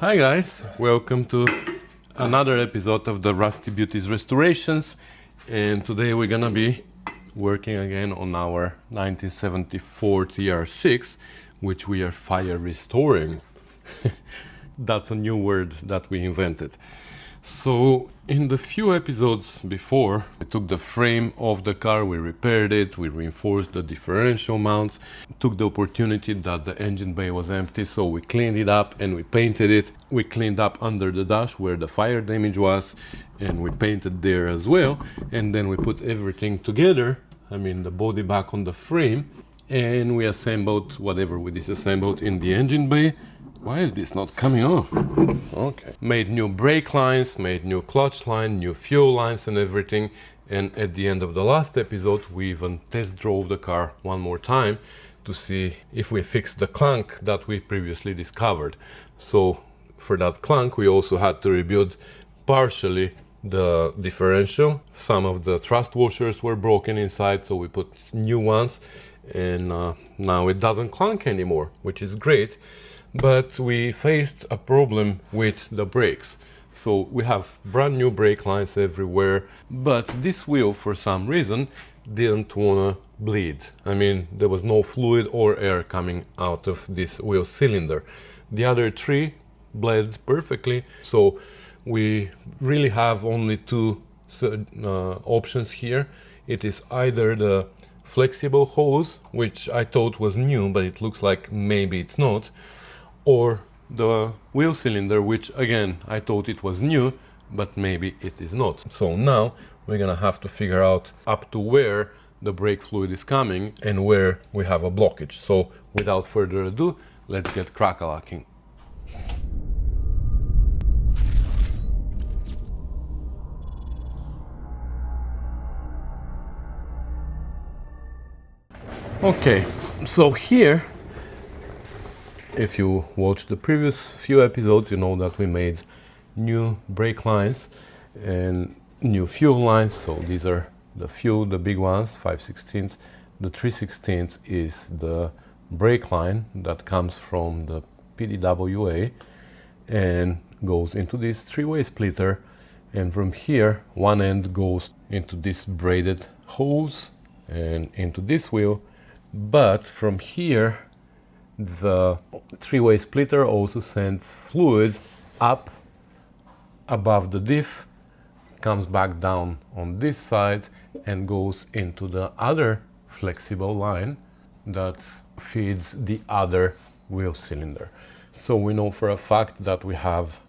Hi guys, welcome to another episode of the Rusty Beauties Restorations, and today we're gonna be working again on our 1974 TR6, which we are fire restoring. That's a new word that we invented. So in the few episodes before, we took the frame of the car, we repaired it, we reinforced the differential mounts, took the opportunity that the engine bay was empty, so we cleaned it up and we painted it. We cleaned up under the dash where the fire damage was, and we painted there as well. And then we put everything together, the body back on the frame, and we assembled whatever we disassembled in the engine bay. Why is this not coming off? Okay. Made new brake lines, made new clutch line, new fuel lines and everything. And at the end of the last episode, we even test drove the car one more time to see if we fixed the clunk that we previously discovered. So for that clunk, we also had to rebuild partially the differential. Some of the thrust washers were broken inside, so we put new ones. And now it doesn't clunk anymore, which is great. But we faced a problem with the brakes. So we have brand new brake lines everywhere, but this wheel for some reason didn't want to bleed. There was no fluid or air coming out of this wheel cylinder. The other three bled perfectly, so we really have only two options here. It is either the flexible hose, which I thought was new, but it looks like maybe it's not, or the wheel cylinder, which again I thought it was new, but maybe it is not. So now we're gonna have to figure out up to where the brake fluid is coming and where we have a blockage. So without further ado, let's get crack-a-lacking. Okay, so here, if you watched the previous few episodes, you know that we made new brake lines and new fuel lines. So these are the fuel, the big ones, 5/16. The 3/16 is the brake line that comes from the PDWA and goes into this three-way splitter. And from here, one end goes into this braided hose and into this wheel. But from here, the three-way splitter also sends fluid up above the diff, comes back down on this side and goes into the other flexible line that feeds the other wheel cylinder. So we know for a fact that we have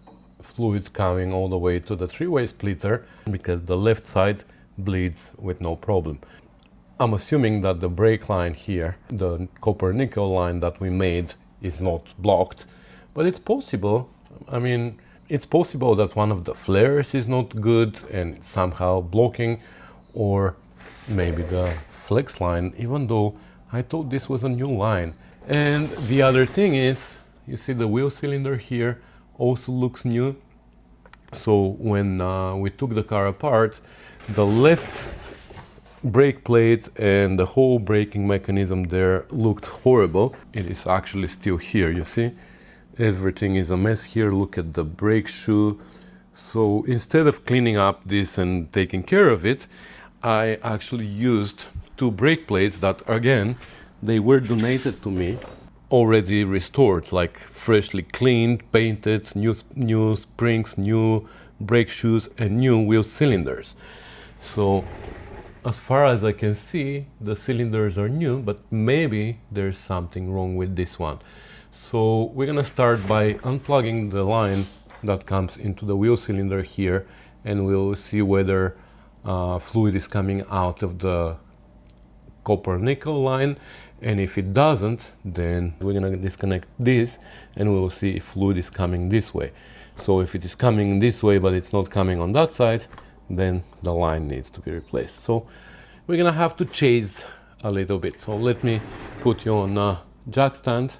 fluid coming all the way to the three-way splitter because the left side bleeds with no problem. I'm assuming that the brake line here, the copper nickel line that we made, is not blocked, but it's possible. It's possible that one of the flares is not good and somehow blocking, or maybe the flex line, even though I thought this was a new line. And the other thing is, you see the wheel cylinder here also looks new. So when we took the car apart, the left brake plate and the whole braking mechanism there looked horrible. It is actually still here, you see? Everything is a mess here. Look at the brake shoe. So instead of cleaning up this and taking care of it, I actually used two brake plates that, again, they were donated to me, already restored, like freshly cleaned, painted, new springs, new brake shoes and new wheel cylinders. So as far as I can see, the cylinders are new, but maybe there's something wrong with this one. So we're gonna start by unplugging the line that comes into the wheel cylinder here, and we'll see whether fluid is coming out of the copper nickel line. And if it doesn't, then we're gonna disconnect this and we'll see if fluid is coming this way. So if it is coming this way, but it's not coming on that side, then the line needs to be replaced. So we're gonna have to chase a little bit. So let me put you on a jack stand,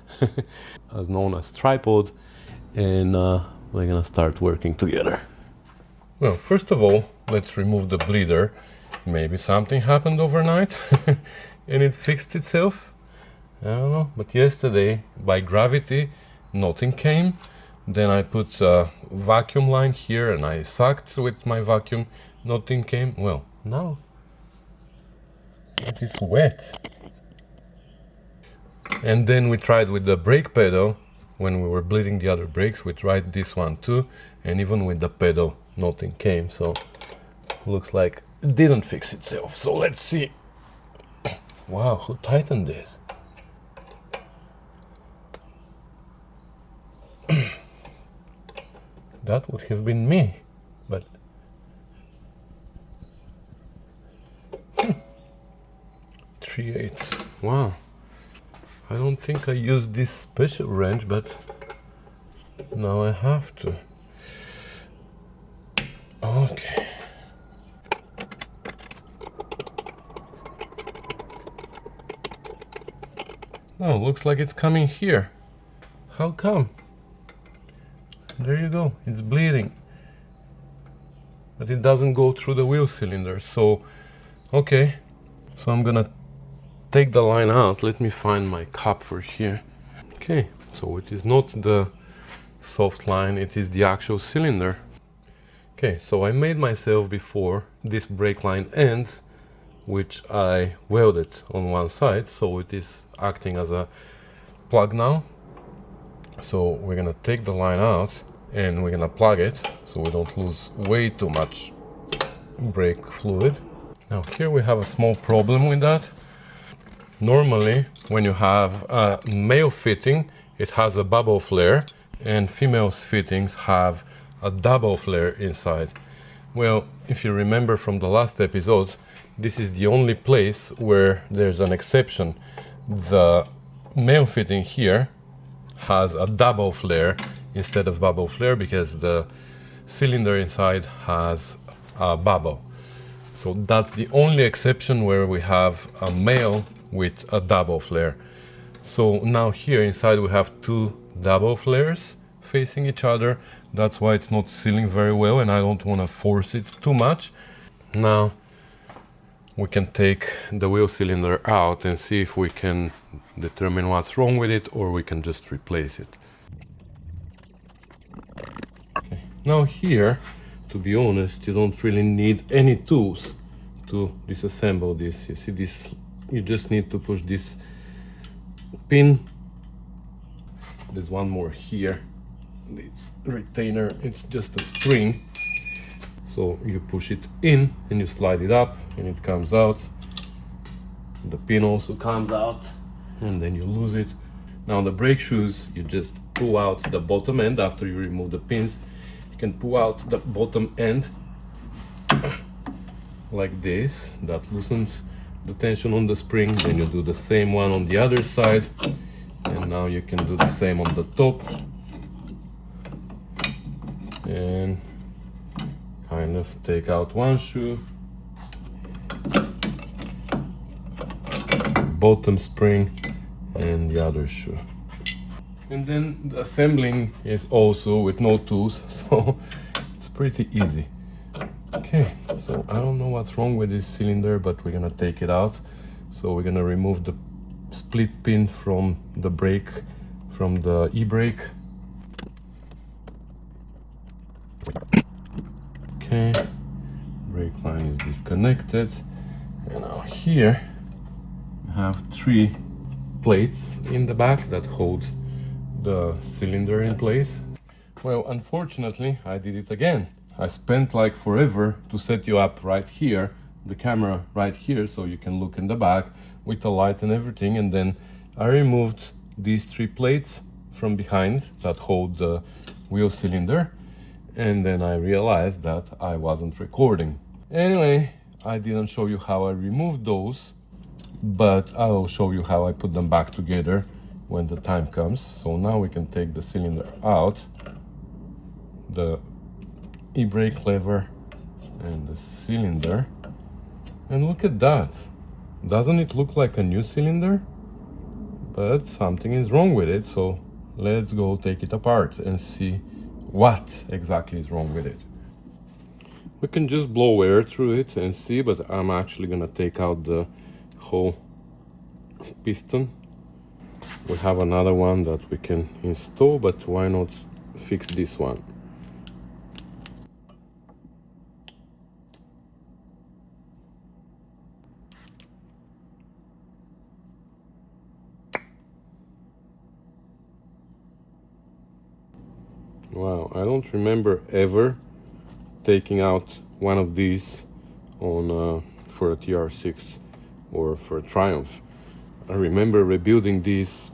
as known as tripod, and we're gonna start working together. Well, first of all, let's remove the bleeder. Maybe something happened overnight and it fixed itself. I don't know, but yesterday by gravity nothing came, Then I put a vacuum line here and I sucked with my vacuum. Nothing came. Well, now it is wet. And then we tried with the brake pedal. When we were bleeding the other brakes, we tried this one too. And even with the pedal, nothing came. So looks like it didn't fix itself. So let's see. Wow, who tightened this? That would have been me, but 3/8. Wow. I don't think I used this special wrench, but now I have to. Okay. Oh, looks like it's coming here. How come? There you go, it's bleeding. But it doesn't go through the wheel cylinder, so okay. So I'm gonna take the line out. Let me find my cup for here. Okay, so it is not the soft line, it is the actual cylinder. Okay, so I made myself before this brake line end, which I welded on one side, so it is acting as a plug now. So we're gonna take the line out and we're gonna plug it so we don't lose way too much brake fluid. Now here we have a small problem with that. Normally when you have a male fitting, it has a bubble flare, and female's fittings have a double flare inside. Well, if you remember from the last episode, this is the only place where there's an exception. The male fitting here has a double flare instead of bubble flare because the cylinder inside has a bubble. So that's the only exception where we have a male with a double flare. So now here inside we have two double flares facing each other. That's why it's not sealing very well, and I don't want to force it too much. Now we can take the wheel cylinder out and see if we can determine what's wrong with it, or we can just replace it. Okay. Now here, to be honest, you don't really need any tools to disassemble this. You see this, you just need to push this pin. There's one more here. This retainer, it's just a spring. So you push it in and you slide it up and it comes out. The pin also comes out and then you lose it. Now the brake shoes, you just pull out the bottom end after you remove the pins. You can pull out the bottom end like this. That loosens the tension on the spring. Then you do the same one on the other side. And now you can do the same on the top. And kind of take out one shoe, bottom spring, and the other shoe. And then the assembling is also with no tools, so it's pretty easy. Okay, so I don't know what's wrong with this cylinder, but we're gonna take it out. So we're gonna remove the split pin from the brake, from the e-brake. Okay, brake line is disconnected, and now here we have three plates in the back that hold the cylinder in place. Well, unfortunately, I did it again. I spent like forever to set you up right here, the camera right here, so you can look in the back with the light and everything, and then I removed these three plates from behind that hold the wheel cylinder. And then I realized that I wasn't recording. Anyway, I didn't show you how I removed those, but I will show you how I put them back together when the time comes. So now we can take the cylinder out, the e-brake lever and the cylinder, and look at that. Doesn't it look like a new cylinder? But something is wrong with it, so let's go take it apart and see what exactly is wrong with it. We can just blow air through it and see, but I'm actually gonna take out the whole piston. We have another one that we can install, but why not fix this one. Wow, I don't remember ever taking out one of these on for a TR6 or for a Triumph. I remember rebuilding these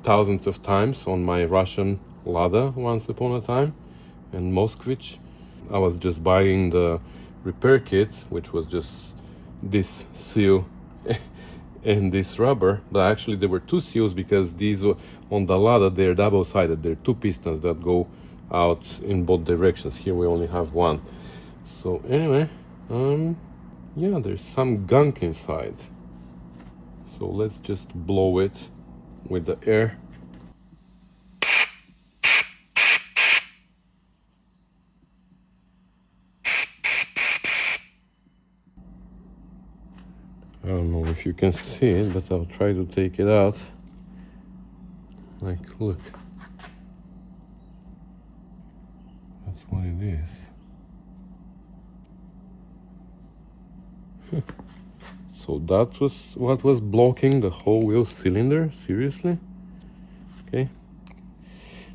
thousands of times on my Russian Lada once upon a time, and Moskvich. I was just buying the repair kit, which was just this seal and this rubber, but actually there were two seals because these on the Lada, they're double-sided. They're two pistons that go out in both directions. Here we only have one. So anyway, yeah, there's some gunk inside. So let's just blow it with the air. I don't know if you can see it, but I'll try to take it out. Like, look. That's what it is. So that was what was blocking the whole wheel cylinder? Seriously? Okay.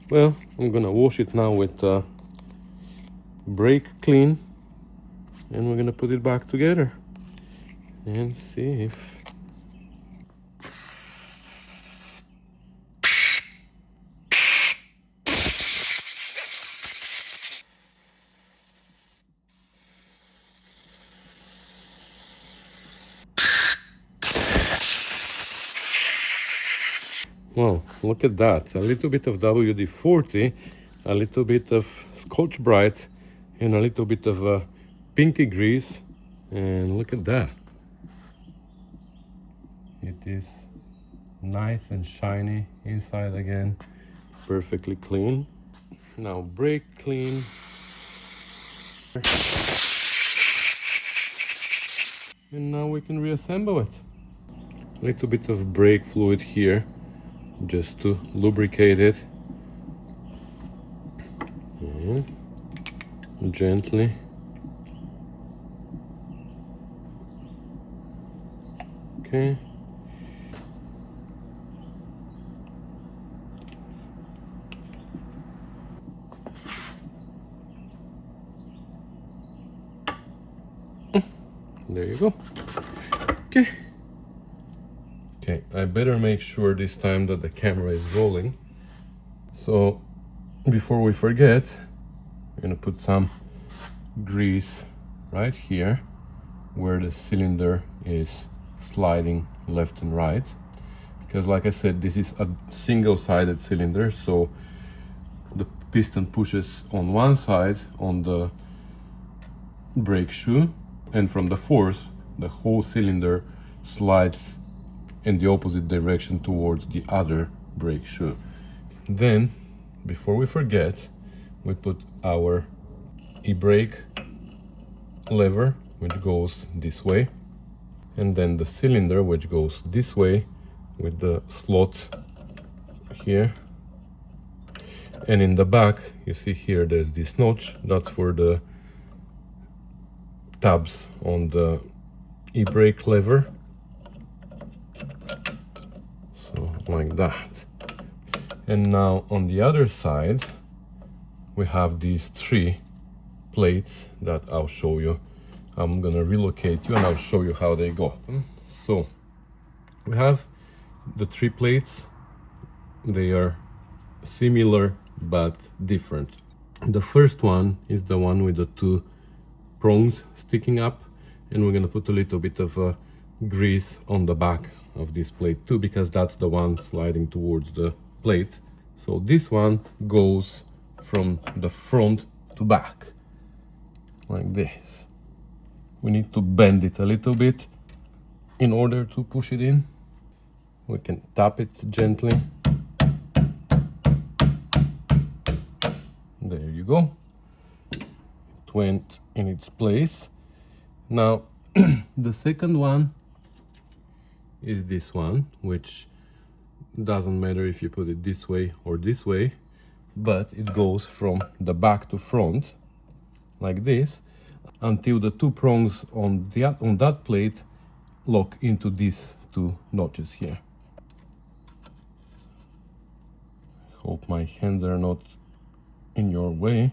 Well, I'm gonna wash it now with brake clean, and we're gonna put it back together and see if well, look at that. A little bit of WD-40, a little bit of Scotch-Brite, and a little bit of pinky grease. And look at that. It is nice and shiny inside again, perfectly clean. Now brake clean. And now we can reassemble it. A little bit of brake fluid here, just to lubricate it. And gently. Okay. There you go. Okay. Okay, I better make sure this time that the camera is rolling. So before we forget, I'm gonna put some grease right here where the cylinder is sliding left and right. Because like I said, this is a single-sided cylinder, so the piston pushes on one side on the brake shoe, and from the force, the whole cylinder slides in the opposite direction towards the other brake shoe. Then, before we forget, we put our e-brake lever, which goes this way, and then the cylinder, which goes this way with the slot here. And in the back, you see here, there's this notch. That's for the tabs on the e-brake lever. So like that. And now on the other side, we have these three plates that I'll show you. I'm gonna relocate you and I'll show you how they go. So we have the three plates. They are similar but different. The first one is the one with the two prongs sticking up, and we're gonna put a little bit of grease on the back of this plate too, because that's the one sliding towards the plate. So this one goes from the front to back like this. We need to bend it a little bit in order to push it in. We can tap it gently. There you go. It went in its place. Now the second one is this one, which doesn't matter if you put it this way or this way. but it goes from the back to front like this until the two prongs on that plate lock into these two notches here. Hope my hands are not in your way.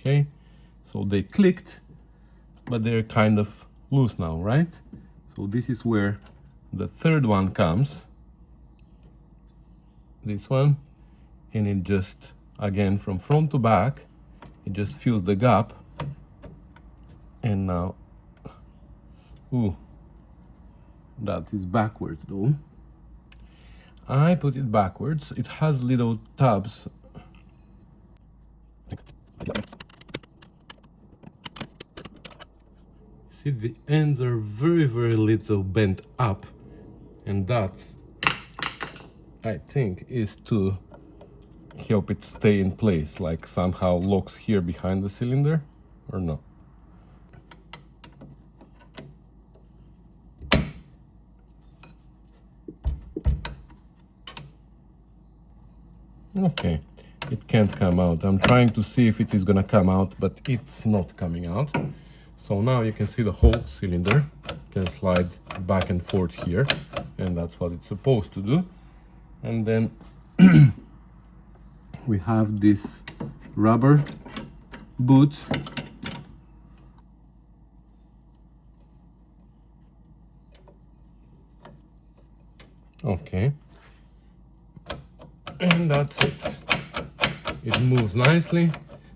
Okay, so they clicked, but they're kind of loose now, right? So this is where the third one comes, this one, and it just, again, from front to back, it just fills the gap. And now, ooh, that is backwards though. I put it backwards. It has little tabs. See, the ends are very, very little bent up, and that, I think, is to help it stay in place, like somehow locks here behind the cylinder, or no? Okay, it can't come out. I'm trying to see if it is gonna come out, but it's not coming out. So now you can see the whole cylinder can slide back and forth here, and that's what it's supposed to do. And then we have this rubber boot. Okay. And that's it. It moves nicely.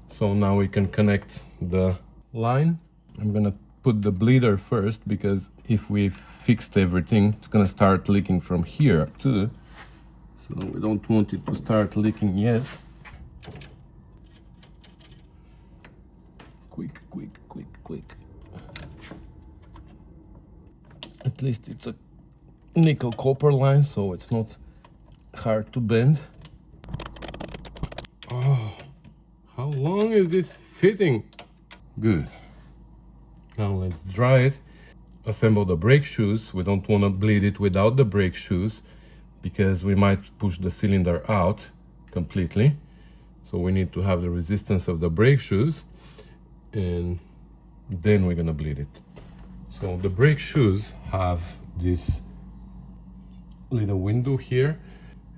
So now we can connect the line. I'm gonna put the bleeder first, because if we fixed everything, it's gonna start leaking from here too. So we don't want it to start leaking yet. Quick, quick, quick, quick. At least it's a nickel copper line, so it's not hard to bend. Oh, how long is this fitting? Good. Now let's dry it. Assemble the brake shoes. We don't want to bleed it without the brake shoes, because we might push the cylinder out completely. So we need to have the resistance of the brake shoes, and then we're gonna bleed it. So the brake shoes have this little window here,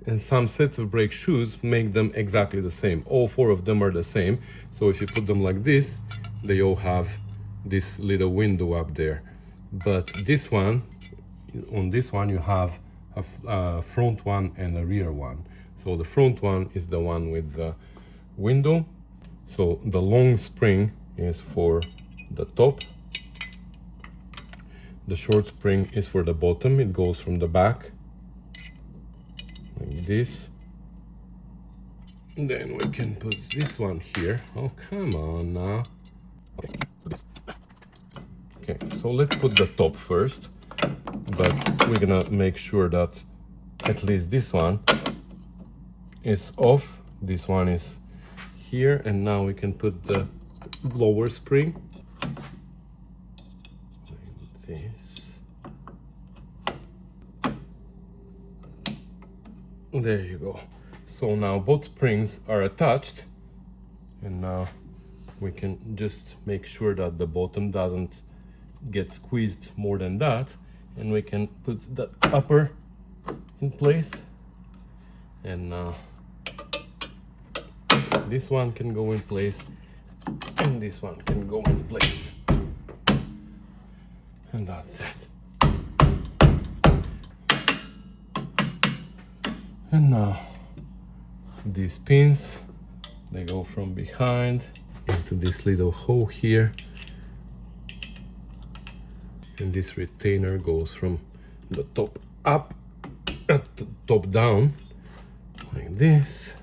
and some sets of brake shoes make them exactly the same. All four of them are the same. So if you put them like this, they all have this little window up there. But this one, on this one, you have a front one and a rear one. So the front one is the one with the window. So the long spring is for the top. The short spring is for the bottom. It goes from the back like this. And then we can put this one here. Oh, come on now. Okay, so let's put the top first, but we're gonna make sure that at least this one is off. This one is here, and now we can put the lower spring like this. There you go. So now both springs are attached, and now we can just make sure that the bottom doesn't get squeezed more than that, and we can put the upper in place. And now this one can go in place, and this one can go in place, and that's it. And now these pins, they go from behind into this little hole here, and this retainer goes from the top up at the top down like this.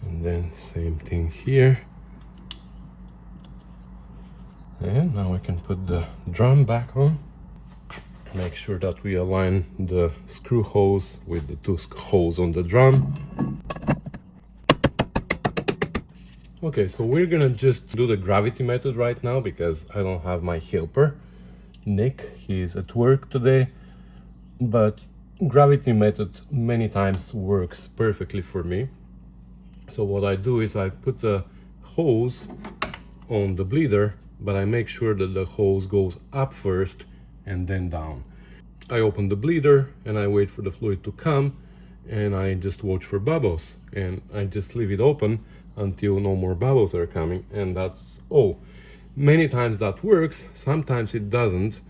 And then same thing here. And now we can put the drum back on. Make sure that we align the screw holes with the two holes on the drum. Okay, so we're gonna just do the gravity method right now, because I don't have my helper, Nick. He's at work today, but gravity method many times works perfectly for me. So what I do is I put the hose on the bleeder, but I make sure that the hose goes up first and then down. I open the bleeder and I wait for the fluid to come, and I just watch for bubbles, and I just leave it open until no more bubbles are coming, and that's all. Many times that works, sometimes it doesn't,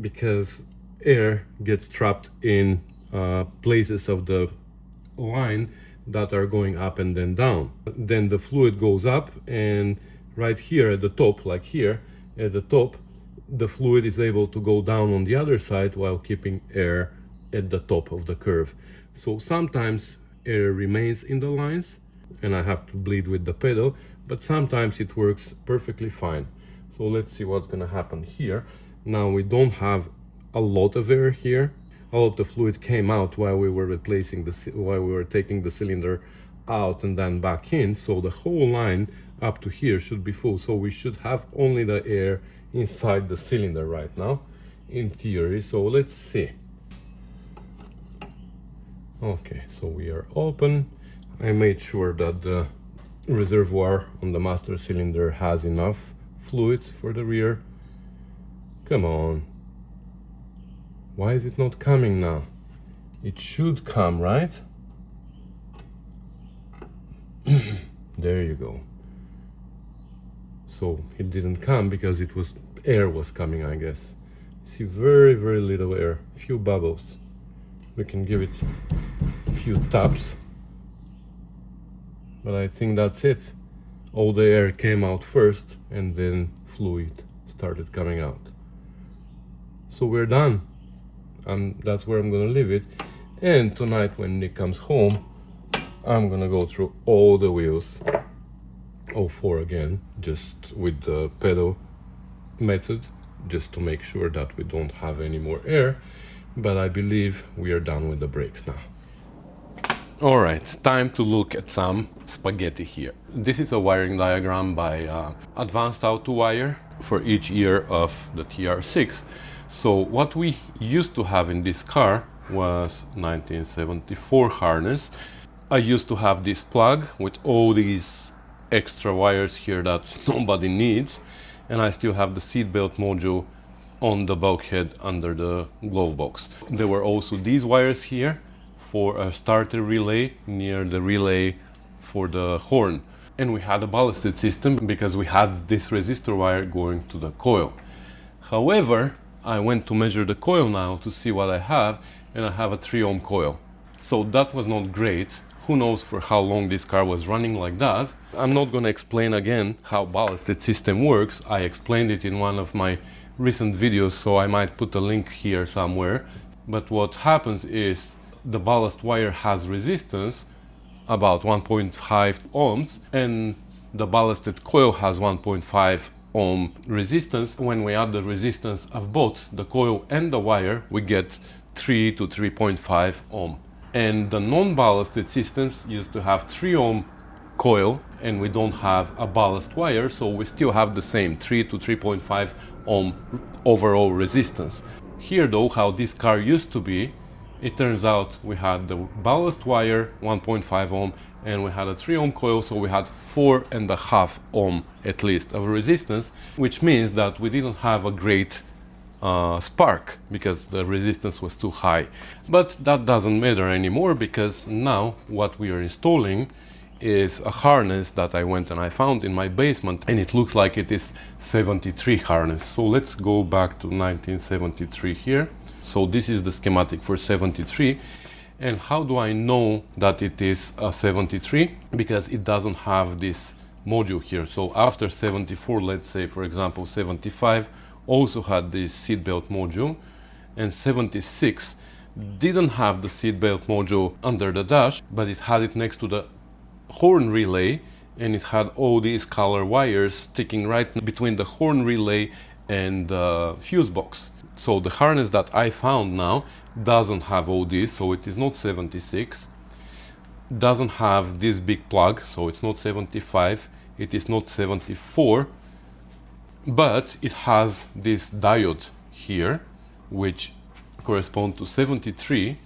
because air gets trapped in places of the line that are going up and then down. Then the fluid goes up, and right here at the top, like here at the top, the fluid is able to go down on the other side while keeping air at the top of the curve. So sometimes air remains in the lines and I have to bleed with the pedal, but sometimes it works perfectly fine. So let's see what's gonna happen here. Now we don't have a lot of air here. All of the fluid came out while we were taking the cylinder out and then back in, so the whole line up to here should be full. So we should have only the air inside the cylinder right now, in theory. So let's see. Okay, so we are open. I made sure that the reservoir on the master cylinder has enough fluid for the rear. Come on. Why is it not coming now? It should come, right? There you go. So it didn't come because air was coming, I guess. See, very, very little air, few bubbles. We can give it a few taps, but I think that's it. All the air came out first and then fluid started coming out. So we're done. That's where I'm gonna leave it. And tonight when Nick comes home, I'm gonna go through all the wheels, all four again, just with the pedal method, just to make sure that we don't have any more air. But I believe we are done with the brakes now. All right, time to look at some spaghetti here. This is a wiring diagram by Advanced Auto Wire for each year of the TR6. So what we used to have in this car was 1974 harness. I used to have this plug with all these extra wires here that nobody needs, and I still have the seat belt module on the bulkhead under the glove box. There were also these wires here for a starter relay near the relay for the horn. And we had a ballasted system because we had this resistor wire going to the coil. However, I went to measure the coil now to see what I have, and I have a 3 ohm coil. So that was not great. Who knows for how long this car was running like that. I'm not going to explain again how ballasted system works. I explained it in one of my recent videos, so I might put a link here somewhere. But what happens is the ballast wire has resistance about 1.5 ohms, and the ballasted coil has 1.5 ohm resistance. When we add the resistance of both the coil and the wire, we get 3 to 3.5 ohm. And the non-ballasted systems used to have 3 ohm coil, and we don't have a ballast wire, so we still have the same 3 to 3.5 ohm overall resistance. Here though, how this car used to be, it turns out we had the ballast wire 1.5 ohm and we had a 3 ohm coil, so we had 4.5 ohm at least of resistance, which means that we didn't have a great spark because the resistance was too high. But that doesn't matter anymore, because now what we are installing is a harness that I went and I found in my basement, and it looks like it is 73 harness. So let's go back to 1973 here. So this is the schematic for 73. And how do I know that it is a 73? Because it doesn't have this module here. So after 74, let's say for example 75 also had this seatbelt module, and 76 didn't have the seatbelt module under the dash, but it had it next to the horn relay, and it had all these color wires sticking right between the horn relay and the fuse box. So the harness that I found now doesn't have all this, so it is not 76. Doesn't have this big plug, so it's not 75. It is not 74, but it has this diode here, which correspond to 73.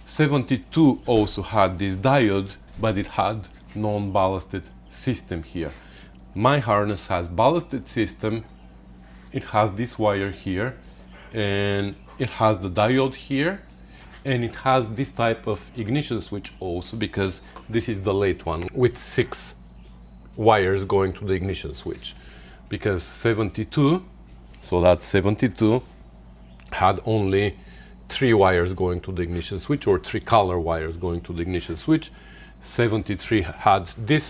72 also had this diode, but it had non-ballasted system here. My harness has ballasted system. It has this wire here, and it has the diode here, and it has this type of ignition switch also, because this is the late one with 6 wires going to the ignition switch. Because 72, so that's 72, had only 3 wires going to the ignition switch, or 3 color wires going to the ignition switch. 73 had this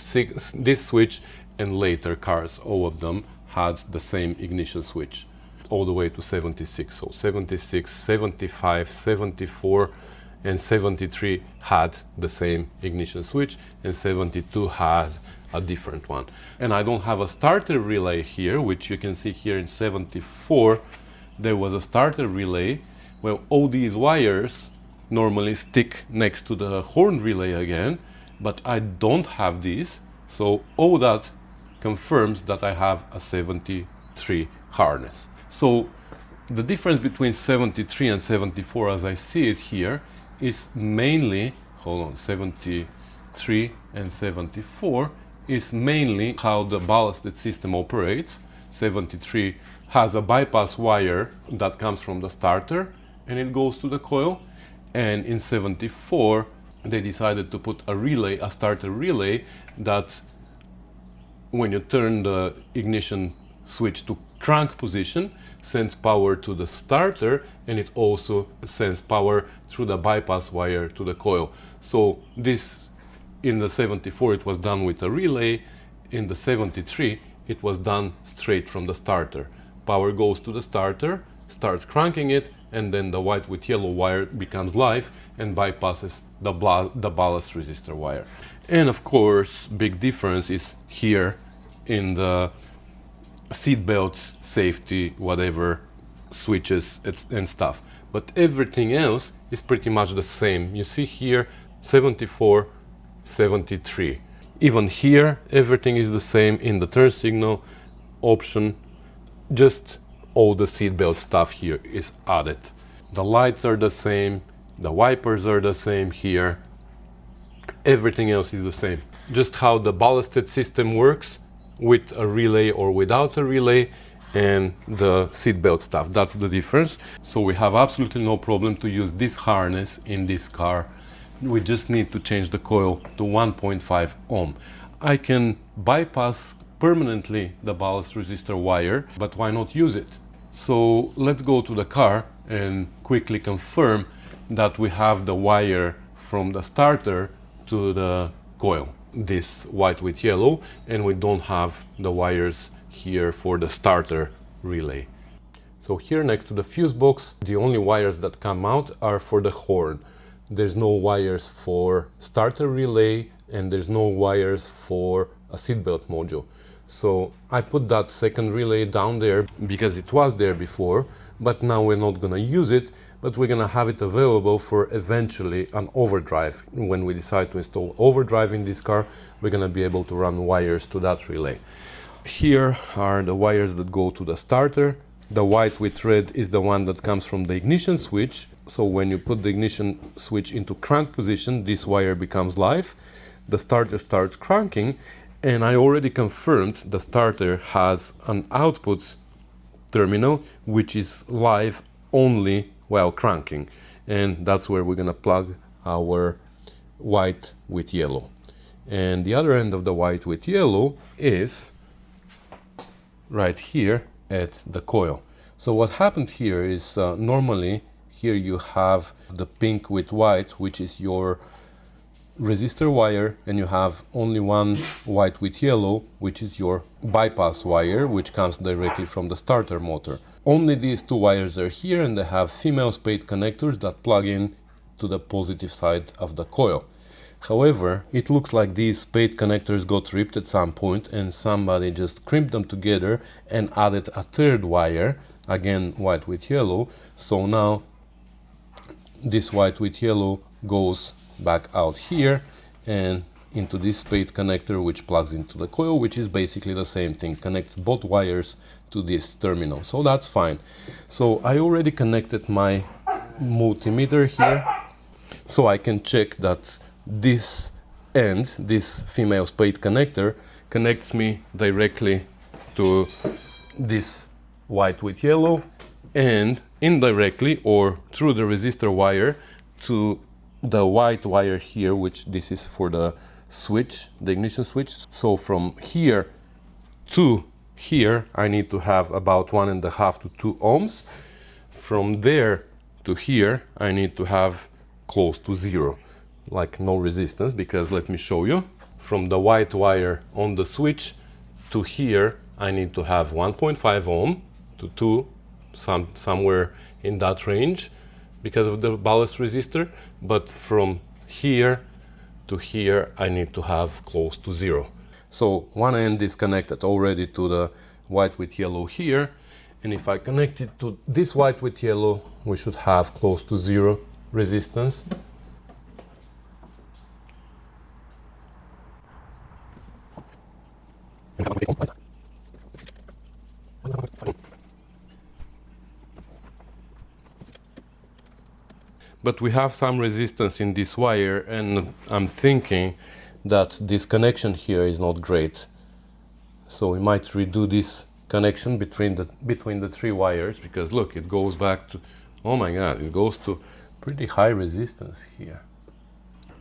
switch, and later cars, all of them, had the same ignition switch all the way to 76. So 76, 75, 74, and 73 had the same ignition switch, and 72 had a different one. And I don't have a starter relay here, which you can see here in 74. There was a starter relay. Well, all these wires normally stick next to the horn relay again, but I don't have these, so all that confirms that I have a 73 harness. So the difference between 73 and 74, as I see it here, is mainly, 73 and 74 is mainly how the ballasted system operates. 73 has a bypass wire that comes from the starter and it goes to the coil, and in 74 they decided to put a relay, a starter relay, that when you turn the ignition switch to crank position, sends power to the starter, and it also sends power through the bypass wire to the coil. So this, in the 74 it was done with a relay, in the 73 it was done straight from the starter. Power goes to the starter, starts cranking it, and then the white with yellow wire becomes live and bypasses the ballast resistor wire. And of course, big difference is here in the seat belt, safety, whatever, switches and stuff. But everything else is pretty much the same. You see here 74, 73. Even here everything is the same in the turn signal option, just all the seat belt stuff here is added. The lights are the same, the wipers are the same here, everything else is the same. Just how the ballasted system works with a relay or without a relay, and the seatbelt stuff, that's the difference. So we have absolutely no problem to use this harness in this car. We just need to change the coil to 1.5 ohm. I can bypass permanently the ballast resistor wire, but why not use it? So let's go to the car and quickly confirm that we have the wire from the starter to the coil, this white with yellow, and we don't have the wires here for the starter relay. So here next to the fuse box, the only wires that come out are for the horn. There's no wires for starter relay, and there's no wires for a seatbelt module. So I put that second relay down there because it was there before, but now we're not gonna use it, but we're gonna have it available for eventually an overdrive. When we decide to install overdrive in this car, we're gonna be able to run wires to that relay. Here are the wires that go to the starter. The white with red is the one that comes from the ignition switch. So when you put the ignition switch into crank position, this wire becomes live. The starter starts cranking, and I already confirmed the starter has an output terminal which is live only while cranking, and that's where we're gonna plug our white with yellow. And the other end of the white with yellow is right here at the coil. So what happened here is normally here you have the pink with white, which is your resistor wire, and you have only one white with yellow, which is your bypass wire, which comes directly from the starter motor. Only these two wires are here, and they have female spade connectors that plug in to the positive side of the coil. However, it looks like these spade connectors got ripped at some point, and somebody just crimped them together and added a third wire, again white with yellow. So now this white with yellow goes back out here, and into this spade connector, which plugs into the coil, which is basically the same thing, connects both wires to this terminal. So that's fine. So I already connected my multimeter here, so I can check that this end, this female spade connector, connects me directly to this white with yellow, and indirectly or through the resistor wire to the white wire here, which this is for the switch, the ignition switch. So from here to here I need to have about 1.5 to 2 ohms. From there to here I need to have close to 0, like no resistance, because let me show you. From the white wire on the switch to here I need to have 1.5 ohm to 2, somewhere in that range, because of the ballast resistor. But from here to here I need to have close to 0. So one end is connected already to the white with yellow here, and if I connect it to this white with yellow, we should have close to 0 resistance. But we have some resistance in this wire, and I'm thinking that this connection here is not great. So we might redo this connection between the 3 wires, because look, it goes back to, oh my god, it goes to pretty high resistance here.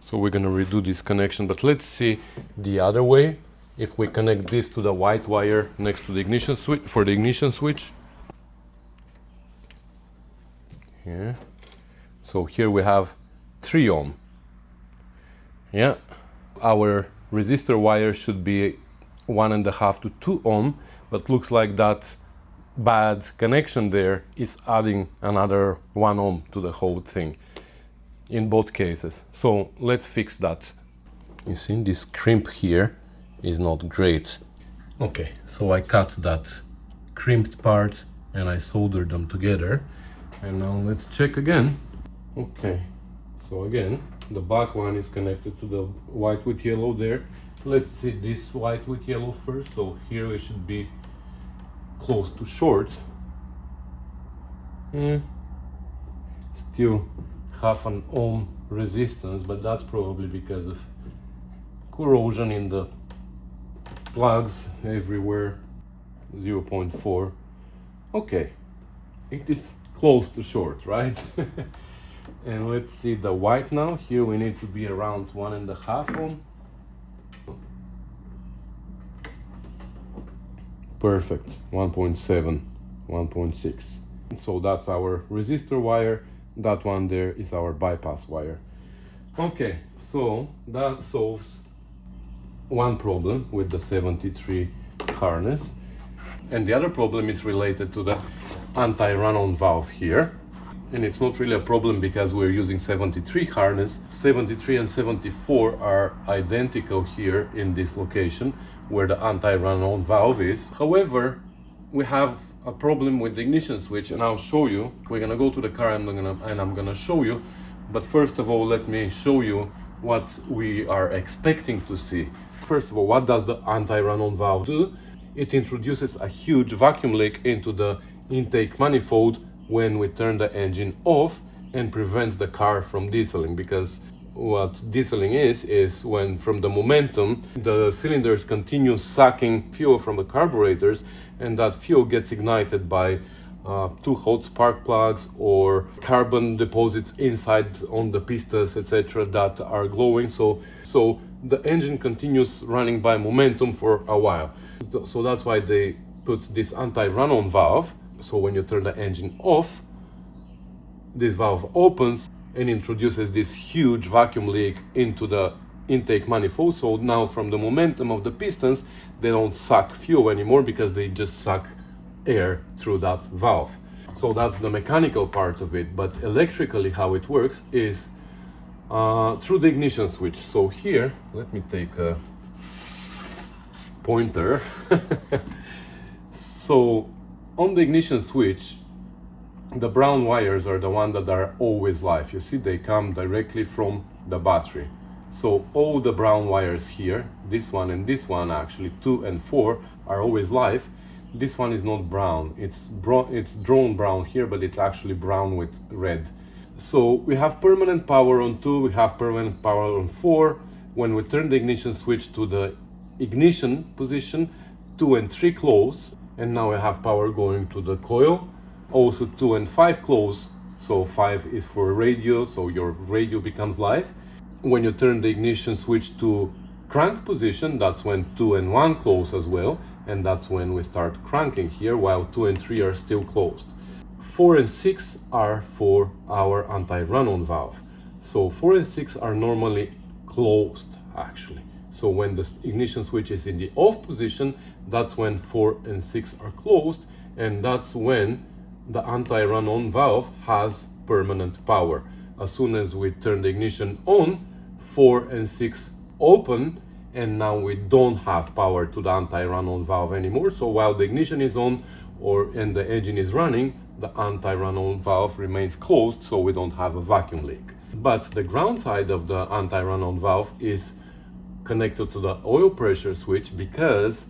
So we're gonna redo this connection, but let's see the other way. If we connect this to the white wire next to the ignition switch, for the ignition switch. Here. So here we have 3 ohm. Yeah, our resistor wire should be 1.5 to 2 ohm, but looks like that bad connection there is adding another 1 ohm to the whole thing in both cases. So let's fix that. You see, this crimp here is not great. Okay, so I cut that crimped part and I soldered them together, and now let's check again. Okay, so again the back one is connected to the white with yellow there. Let's see this white with yellow first. So here it should be close to short. Still half an ohm resistance, but that's probably because of corrosion in the plugs everywhere. 0.4. Okay, it is close to short, right? And let's see the white now. Here we need to be around 1.5 ohm. Perfect, 1.7, 1.6. So that's our resistor wire. That one there is our bypass wire. Okay, so that solves one problem with the 73 harness. And the other problem is related to the anti-runon valve here. And it's not really a problem because we're using 73 harness. 73 and 74 are identical here in this location where the anti-runon valve is. However, we have a problem with the ignition switch, and I'll show you. We're gonna go to the car and I'm gonna show you. But first of all, let me show you what we are expecting to see. First of all, what does the anti-runon valve do? It introduces a huge vacuum leak into the intake manifold when we turn the engine off, and prevents the car from dieseling, because what dieseling is when from the momentum the cylinders continue sucking fuel from the carburetors, and that fuel gets ignited by too hot spark plugs or carbon deposits inside on the pistons, etc., that are glowing. So the engine continues running by momentum for a while. So that's why they put this anti-runon valve. So when you turn the engine off, this valve opens and introduces this huge vacuum leak into the intake manifold. So now from the momentum of the pistons, they don't suck fuel anymore because they just suck air through that valve. So that's the mechanical part of it. But electrically how it works is through the ignition switch. So here, let me take a pointer. So on the ignition switch, the brown wires are the ones that are always live. You see, they come directly from the battery. So all the brown wires here, this one and this one, actually 2 and 4, are always live. This one is not brown, it's drawn brown here, but it's actually brown with red. So we have permanent power on 2, we have permanent power on 4. When we turn the ignition switch to the ignition position, 2 and 3 close, and now we have power going to the coil. Also 2 and 5 close, so 5 is for radio, so your radio becomes live. When you turn the ignition switch to crank position, that's when 2 and 1 close as well, and that's when we start cranking here, while 2 and 3 are still closed. 4 and 6 are for our anti-runon valve. So 4 and 6 are normally closed actually. So when the ignition switch is in the off position, that's when 4 and 6 are closed, and that's when the anti-runon valve has permanent power. As soon as we turn the ignition on, 4 and 6 open, and now we don't have power to the anti-runon valve anymore. So while the ignition is on and the engine is running, the anti-runon valve remains closed, so we don't have a vacuum leak. But the ground side of the anti-runon valve is connected to the oil pressure switch, because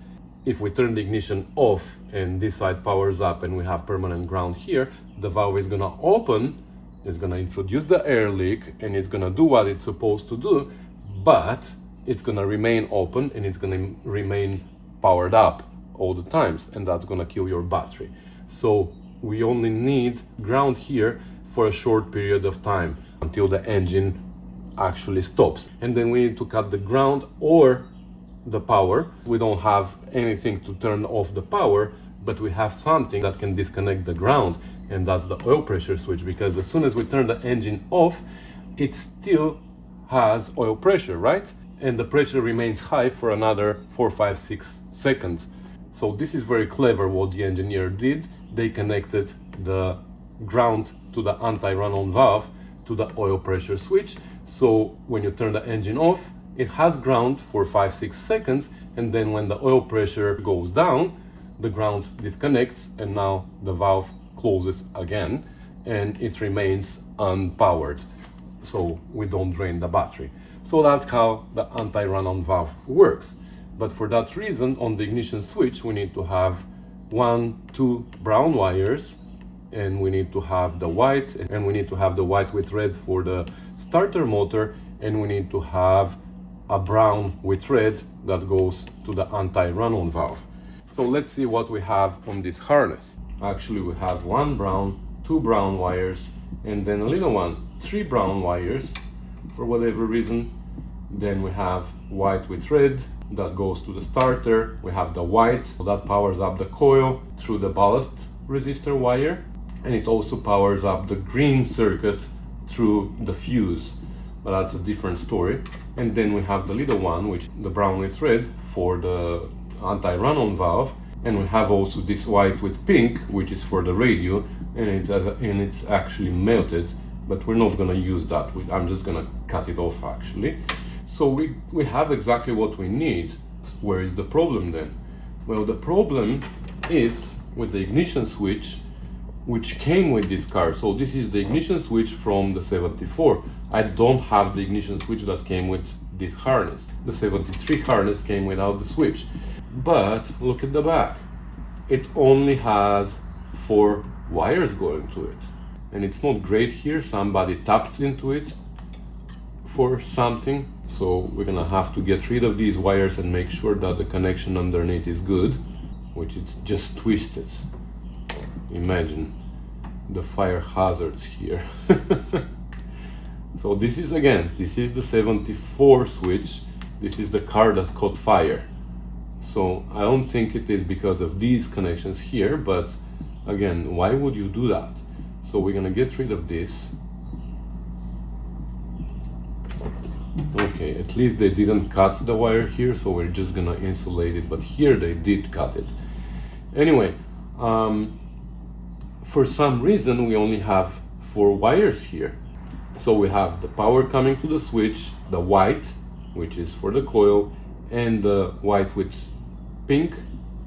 if we turn the ignition off and this side powers up and we have permanent ground here, the valve is gonna open, it's gonna introduce the air leak, and it's gonna do what it's supposed to do, but it's gonna remain open and it's gonna remain powered up all the times, and that's gonna kill your battery. So we only need ground here for a short period of time until the engine actually stops, and then we need to cut the ground or the power. We don't have anything to turn off the power, but we have something that can disconnect the ground, and that's the oil pressure switch, because as soon as we turn the engine off, it still has oil pressure, right? And the pressure remains high for another 4, 5, 6 seconds. So this is very clever what the engineer did. They connected the ground to the anti-runon valve to the oil pressure switch. So when you turn the engine off, it has ground for 5, 6 seconds, and then when the oil pressure goes down, the ground disconnects, and now the valve closes again, and it remains unpowered, so we don't drain the battery. So that's how the anti-runon valve works. But for that reason, on the ignition switch, we need to have 1, 2 brown wires, and we need to have the white, and we need to have the white with red for the starter motor, and we need to have a brown with red that goes to the anti-runon valve. So let's see what we have on this harness. Actually, we have 1 brown, 2 brown wires, and then a little one, 3 brown wires for whatever reason. Then we have white with red that goes to the starter. We have the white that powers up the coil through the ballast resistor wire, and it also powers up the green circuit through the fuse, but that's a different story. And then we have the little one, which the brown with red for the anti-runon valve, and we have also this white with pink, which is for the radio, and it's actually melted, but we're not gonna use that. I'm just gonna cut it off actually. So we have exactly what we need. Where is the problem then? Well, the problem is with the ignition switch, which came with this car. So this is the ignition switch from the 74. I don't have the ignition switch that came with this harness. The 73 harness came without the switch. But look at the back. It only has 4 wires going to it. And it's not great here. Somebody tapped into it for something. So we're gonna have to get rid of these wires and make sure that the connection underneath is good, which it's just twisted. Imagine the fire hazards here. So this is the 74 switch. This is the car that caught fire. So I don't think it is because of these connections here, but again, why would you do that? So we're gonna get rid of this. Okay, at least they didn't cut the wire here, so we're just gonna insulate it, but here they did cut it. Anyway, for some reason we only have 4 wires here. So we have the power coming to the switch, the white, which is for the coil, and the white with pink,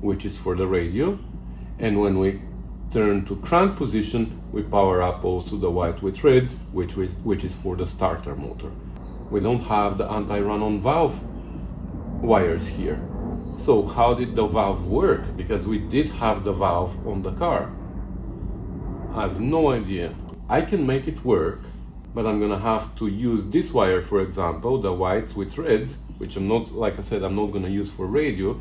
which is for the radio. And when we turn to crank position, we power up also the white with red, which is for the starter motor. we don't have the anti-runon valve wires here. So how did the valve work? Because we did have the valve on the car. I have no idea. I can make it work, but I'm gonna have to use this wire, for example, the white with red, which I'm not, like I said, I'm not gonna use for radio,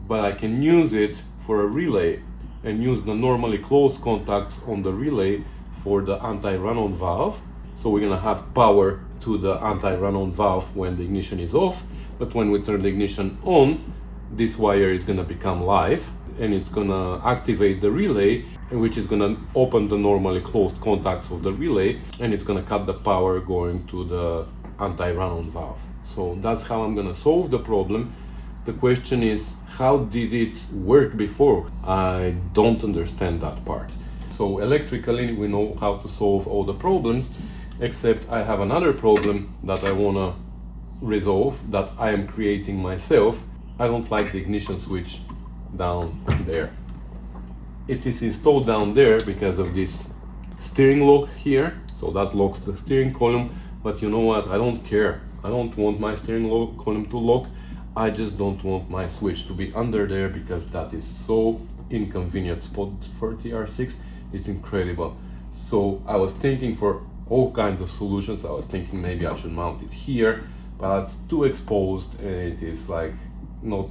but I can use it for a relay and use the normally closed contacts on the relay for the anti-runon valve. So we're gonna have power to the anti-runon valve when the ignition is off, but when we turn the ignition on, this wire is gonna become live and it's gonna activate the relay, which is gonna open the normally closed contacts of the relay, and it's gonna cut the power going to the anti-runon valve. So that's how I'm gonna solve the problem. The question is, how did it work before? I don't understand that part. So electrically, we know how to solve all the problems, except I have another problem that I wanna resolve, that I am creating myself. I don't like the ignition switch down there. It is installed down there because of this steering lock here, so that locks the steering column. But you know what, I don't care. I don't want my steering column to lock. I just don't want my switch to be under there, because that is so inconvenient spot for TR6. It's incredible. So I was thinking for all kinds of solutions. I was thinking maybe I should mount it here, but it's too exposed and it is like not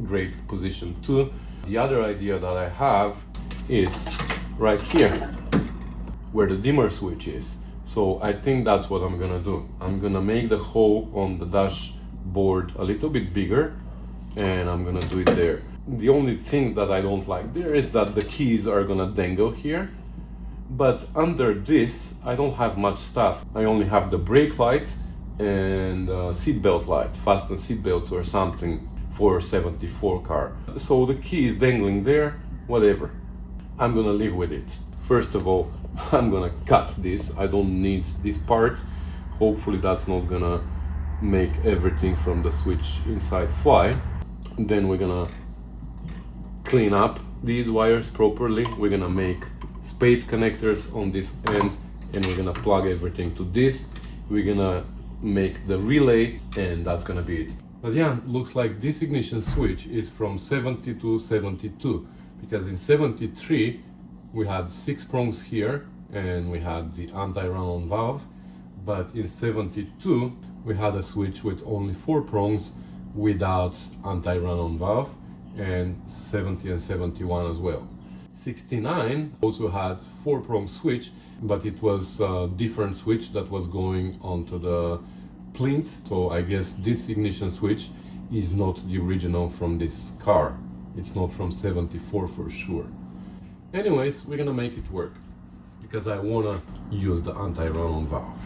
great position too. The other idea that I have is right here where the dimmer switch is. So I think that's what I'm gonna do. I'm gonna make the hole on the dashboard a little bit bigger, and I'm gonna do it there. The only thing that I don't like there is that the keys are gonna dangle here, but under this I don't have much stuff. I only have the brake light and seatbelt light, fasten seatbelts or something for 74 car. So the key is dangling there, whatever. I'm gonna live with it. First of all, I'm gonna cut this. I don't need this part. Hopefully that's not gonna make everything from the switch inside fly. Then we're gonna clean up these wires properly. We're gonna make spade connectors on this end, and we're gonna plug everything to this. We're gonna make the relay, and that's gonna be it. But yeah, looks like this ignition switch is from 70 to 72, because in 73 we had 6 prongs here and we had the anti-runon valve, but in 72 we had a switch with only 4 prongs without anti-runon valve, and 70 and 71 as well. 69 also had 4 prong switch, but it was a different switch that was going onto the plinth. So I guess this ignition switch is not the original from this car. It's not from 74 for sure. Anyways, we're gonna make it work because I wanna use the anti-runon valve.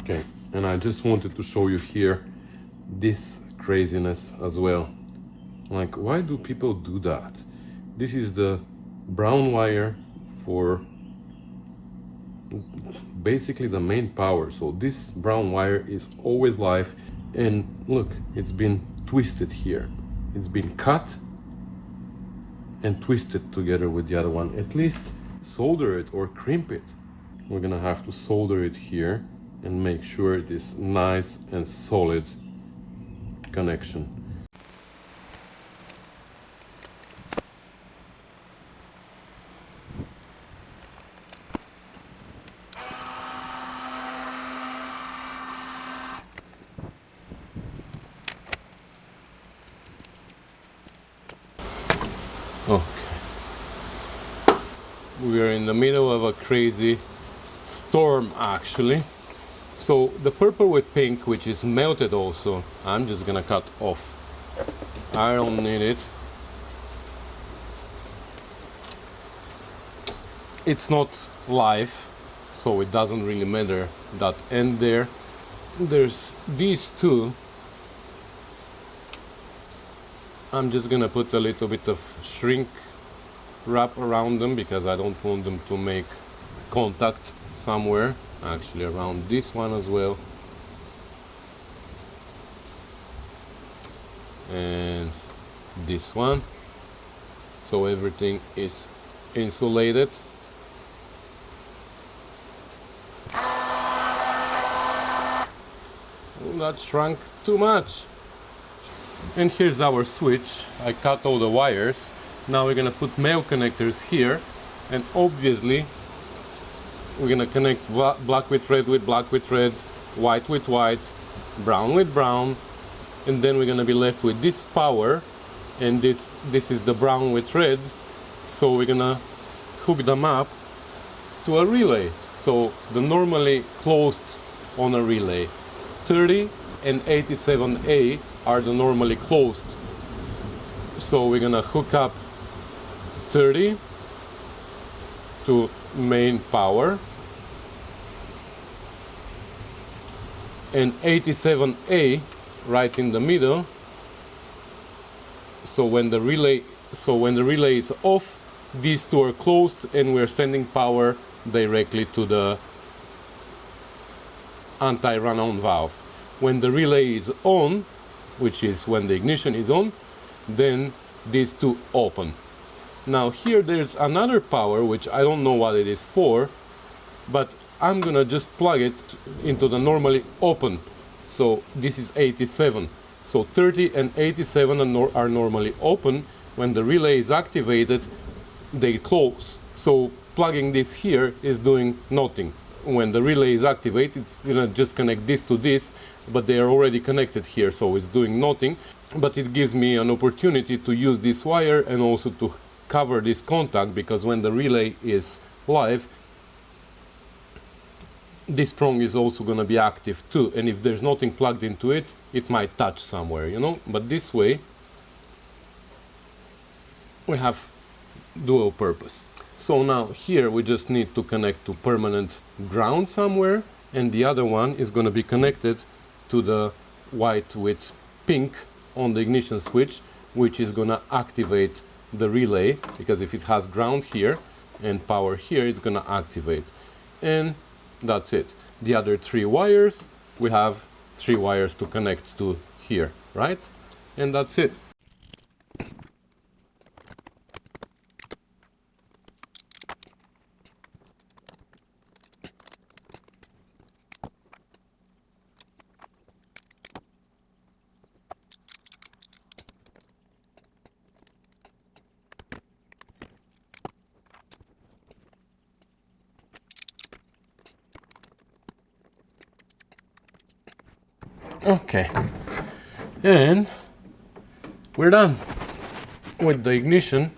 Okay, and I just wanted to show you here this craziness as well. Like, why do people do that? This is the brown wire for basically the main power. So this brown wire is always live, and look, it's been twisted here. It's been cut and twisted together with the other one. At least solder it or crimp it. We're gonna have to solder it here and make sure it is nice and solid connection. Okay. We are in the middle of a crazy storm actually. So the purple with pink, which is melted also, I'm just gonna cut off. I don't need it. It's not live, so it doesn't really matter that end there. There's these two. I'm just gonna put a little bit of shrink wrap around them because I don't want them to make contact somewhere. Actually around this one as well. And this one. So everything is insulated. that shrunk too much. And here's our switch. I cut all the wires. Now we're gonna put male connectors here, and obviously we're gonna connect black with red with black with red, white with white, brown with brown, and then we're gonna be left with this power, and this is the brown with red. So we're gonna hook them up to a relay. So the normally closed on a relay, 30 and 87A are the normally closed. So we're gonna hook up 30 to main power and 87A right in the middle. So when the relay is off, these two are closed and we're sending power directly to the anti-runon valve. When the relay is on, which is when the ignition is on, then these two open. Now here there's another power which I don't know what it is for, but I'm gonna just plug it into the normally open. So this is 87. So 30 and 87 are normally open. When the relay is activated, they close. So plugging this here is doing nothing. When the relay is activated, it's gonna just connect this to this, but they are already connected here, so it's doing nothing. But it gives me an opportunity to use this wire and also to cover this contact, because when the relay is live, this prong is also going to be active too, and if there's nothing plugged into it, it might touch somewhere, you know. But this way we have dual purpose. So now here we just need to connect to permanent ground somewhere, and the other one is going to be connected to the white with pink on the ignition switch, which is going to activate the relay, because if it has ground here and power here, it's going to activate. And that's it. The other three wires, we have three wires to connect to here, right? And that's it. Okay, and we're done with the ignition.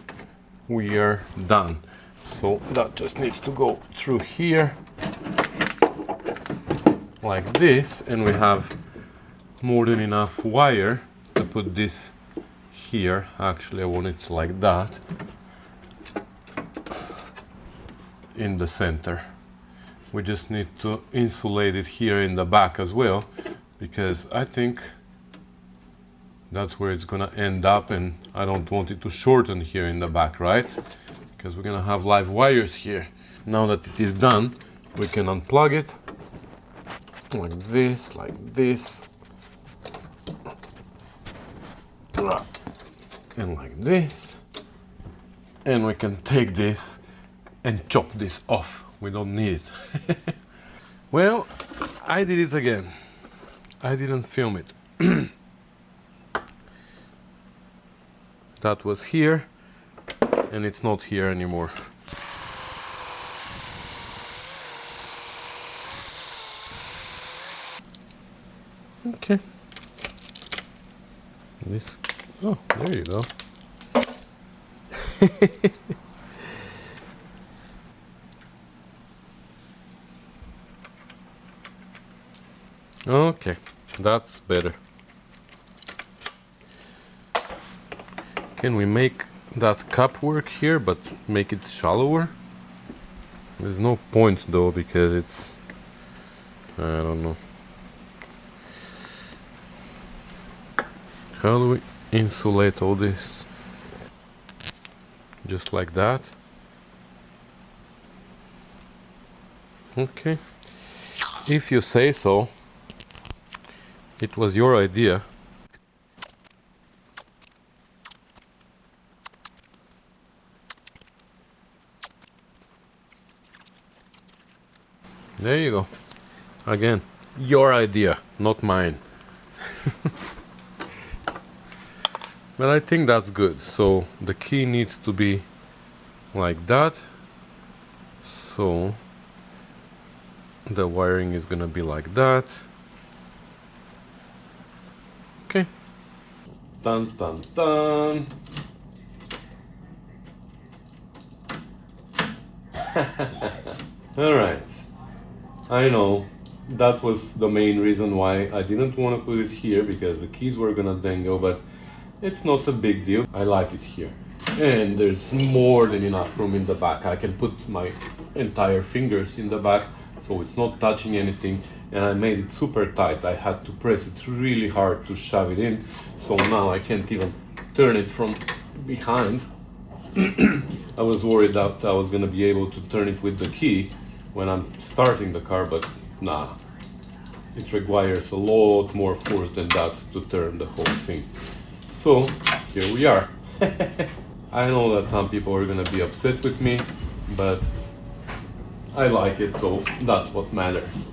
We are done. So that just needs to go through here like this, and we have more than enough wire to put this here. Actually, I want it like that in the center. We just need to insulate it here in the back as well, because I think that's where it's gonna end up, and I don't want it to shorten here in the back, right? Because we're gonna have live wires here. Now that it is done, we can unplug it like this, and like this, and we can take this and chop this off. We don't need it. Well, I did it again. I didn't film it. That was here, and it's not here anymore. Okay. This. Oh, there you go. Okay, that's better. Can we make that cup work here, but make it shallower? There's no point though, because it's, I don't know. How do we insulate all this? Just like that. Okay. If you say so. It was your idea. There you go. Again, your idea, not mine. But I think that's good. So the key needs to be like that. So the wiring is gonna be like that. Okay. Dun dun dun. Alright. I know that was the main reason why I didn't want to put it here, because the keys were gonna dangle, but it's not a big deal. I like it here. And there's more than enough room in the back. I can put my entire fingers in the back, so it's not touching anything. And I made it super tight. I had to press it really hard to shove it in, so now I can't even turn it from behind. I was worried that I was gonna be able to turn it with the key when I'm starting the car, but nah. It requires a lot more force than that to turn the whole thing. So here we are. I know that some people are gonna be upset with me, but I like it, so that's what matters.